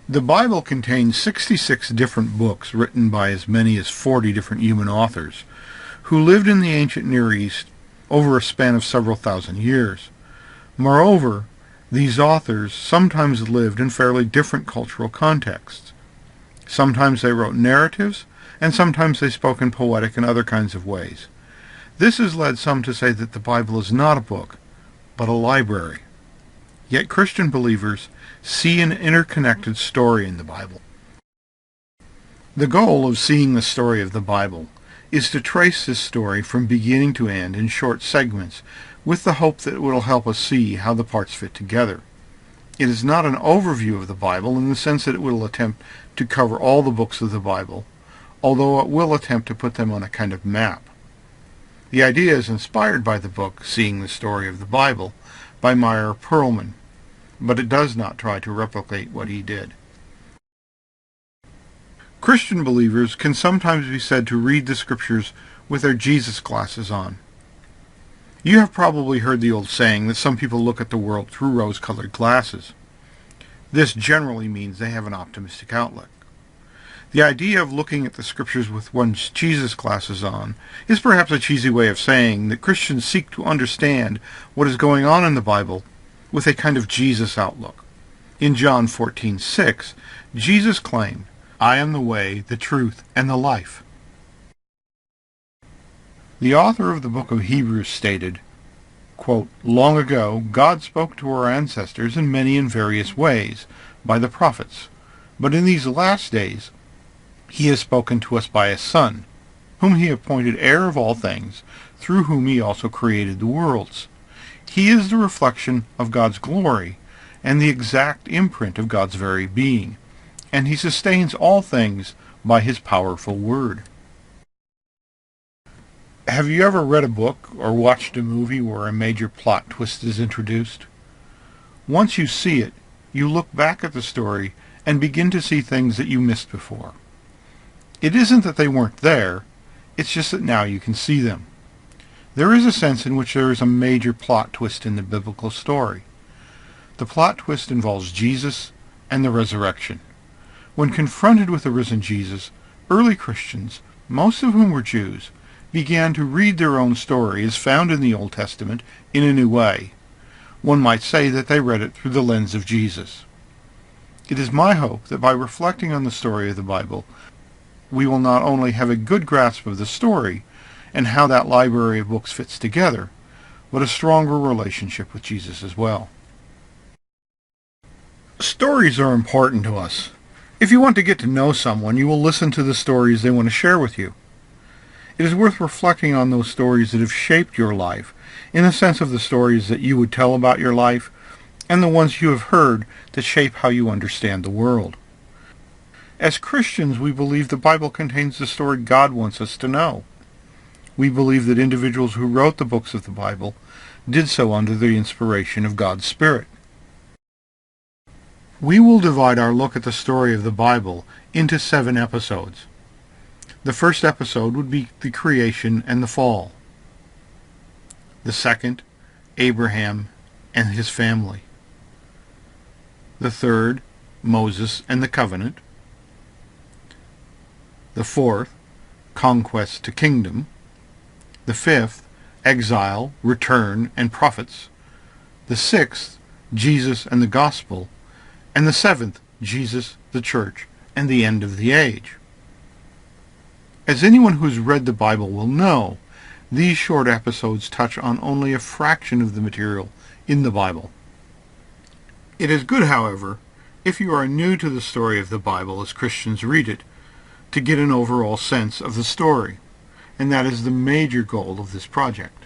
The Bible contains 66 different books written by as many as 40 different human authors who lived in the ancient Near East over a span of several thousand years. Moreover, these authors sometimes lived in fairly different cultural contexts. Sometimes they wrote narratives, and sometimes they spoke in poetic and other kinds of ways. This has led some to say that the Bible is not a book, but a library. Yet Christian believers see an interconnected story in the Bible. The goal of seeing the story of the Bible is to trace this story from beginning to end in short segments, with the hope that it will help us see how the parts fit together. It is not an overview of the Bible in the sense that it will attempt to cover all the books of the Bible, although it will attempt to put them on a kind of map. The idea is inspired by the book Seeing the Story of the Bible by Meyer Pearlman, but it does not try to replicate what he did. Christian believers can sometimes be said to read the Scriptures with their Jesus glasses on. You have probably heard the old saying that some people look at the world through rose-colored glasses. This generally means they have an optimistic outlook. The idea of looking at the Scriptures with one's Jesus glasses on is perhaps a cheesy way of saying that Christians seek to understand what is going on in the Bible with a kind of Jesus outlook. In John 14:6, Jesus claimed, "I am the way, the truth, and the life." The author of the book of Hebrews stated, quote, "Long ago, God spoke to our ancestors in many and various ways, by the prophets. But in these last days, he has spoken to us by his Son, whom he appointed heir of all things, through whom he also created the worlds. He is the reflection of God's glory, and the exact imprint of God's very being, and he sustains all things by his powerful word." Have you ever read a book or watched a movie where a major plot twist is introduced? Once you see it, you look back at the story and begin to see things that you missed before. It isn't that they weren't there, it's just that now you can see them. There is a sense in which there is a major plot twist in the biblical story. The plot twist involves Jesus and the resurrection. When confronted with the risen Jesus, early Christians, most of whom were Jews, began to read their own story as found in the Old Testament in a new way. One might say that they read it through the lens of Jesus. It is my hope that by reflecting on the story of the Bible, we will not only have a good grasp of the story and how that library of books fits together, but a stronger relationship with Jesus as well. Stories are important to us. If you want to get to know someone, you will listen to the stories they want to share with you. It is worth reflecting on those stories that have shaped your life, in the sense of the stories that you would tell about your life, and the ones you have heard that shape how you understand the world. As Christians, we believe the Bible contains the story God wants us to know. We believe that individuals who wrote the books of the Bible did so under the inspiration of God's Spirit. We will divide our look at the story of the Bible into 7 episodes. The first episode would be the creation and the fall. The second, Abraham and his family. The third, Moses and the covenant. The fourth, conquest to kingdom. The fifth, exile, return, and prophets. The sixth, Jesus and the gospel. And the seventh, Jesus, the church, and the end of the age. As anyone who's read the Bible will know, these short episodes touch on only a fraction of the material in the Bible. It is good, however, if you are new to the story of the Bible as Christians read it, to get an overall sense of the story, and that is the major goal of this project.